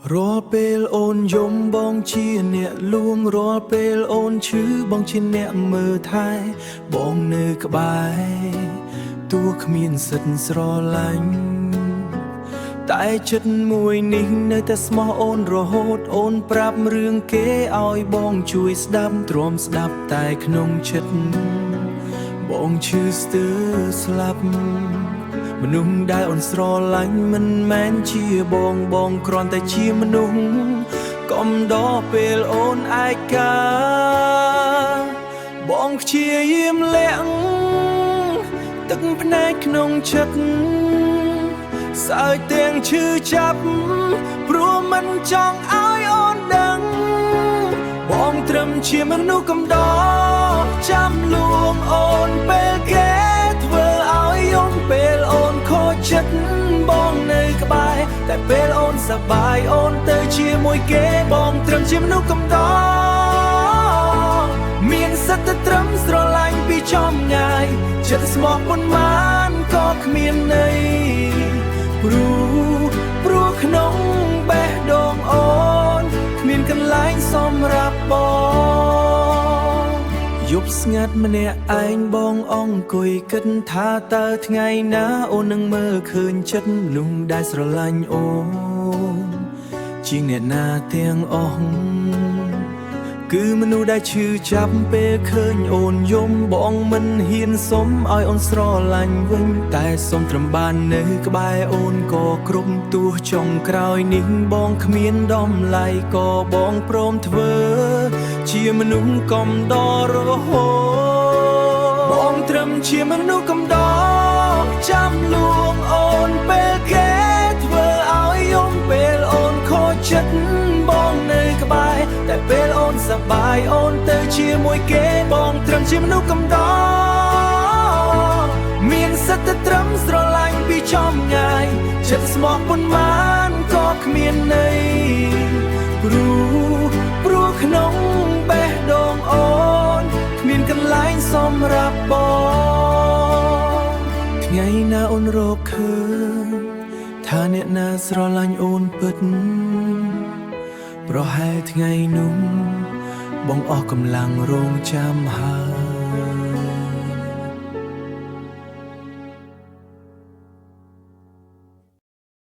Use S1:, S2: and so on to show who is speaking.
S1: រាល់ពេលអូនយំបងជាអ្នកលួងរាល់ពេលអូនឈឺបងជាអ្នកមើលថែបងនៅក្បែរទោះគ្មានសិទ្ធស្រឡាញ់តែចិត្តមួយនេះនៅតែស្មោះអូនរហូតអូនប្រាប់រឿងគេឲ្យបងជួយស្ដាប់ទ្រាំស្ដាប់តែក្នុងចិត្តបងឈឺស្ទើរស្លាប់មនុស្សដែលអូនស្រឡាញ់មិនមែនជាបងគ្រាន់តែជាមនុស្សកុំដល់ពេលអូនឯកាបងព្យាយាមលាក់ទឹកភ្នែកក្នុងចិត្តសើចទាំងឈឺចាប់ព្រោះមិនចង់ឲ្យអូនដឹងបងត្រឹមជាមនុស្សកំដរចាំលួងអូនពេលគេធ្វើឲ្យអូនពេលអូនខូចចិត្តបងនៅក្បែរតែពេលអូនសប្បាយអូនទៅជាមួយគេបងត្រឹមជាមនុស្សកំដរមានសិទ្ធិត្រឹមស្រឡាញ់ពីចំងាយចិត្តស្មោះប៉ុន្មានក៏គ្មានន័យព្រោះក្នុងបេះដូងអូនគ្មានកន្លែងសម្រាប់បងយប់ស្ងាត់ម្នាក់ឯងបងអង្គុយគិតថាតើថ្ងៃណាអូននឹងមើលឃើញចិត្តមនុស្សដែលស្រឡាញ់អូនជាងអ្នកណាទាំងអស់គឺមនុស្សដែលឈឺចាប់ពេលឃើញអូនយំបងមិនហ៊ានសុំឲ្យអូនស្រឡាញ់វិញតែសុំត្រឹមបាននៅក្បែរអូនក៏គ្រប់ទោះចុងក្រោយនេះបងគ្មានដំឡៃក៏បងព្រមធ្វើជាមនុស្សកំដររហូតបងត្រឹមជាមនុស្សកំដរចាំលួងអូនពេលគេធ្វើឲ្យអូនពេលអូនខូចចិត្តបងនៅក្បែរតែពេលអូនសប្បាយអូនទៅជាមួយគេបងត្រឹមជាមនុស្សកំដរមានសិទ្ធិត្រឹមស្រឡាញ់ពីចំងាយចិត្តស្មោះប៉ុន្មានក៏គ្មានន័យព្រោះក្នុងបេះដូងអូនគ្មានកន្លែងសម្រាប់បងថ្ងៃណាអូនរកឃើញថាអ្នកណាស្រឡាញ់អូនពិតប្រហែលថ្ងៃនោះបងអស់កម្លាំងរងចាំហើយ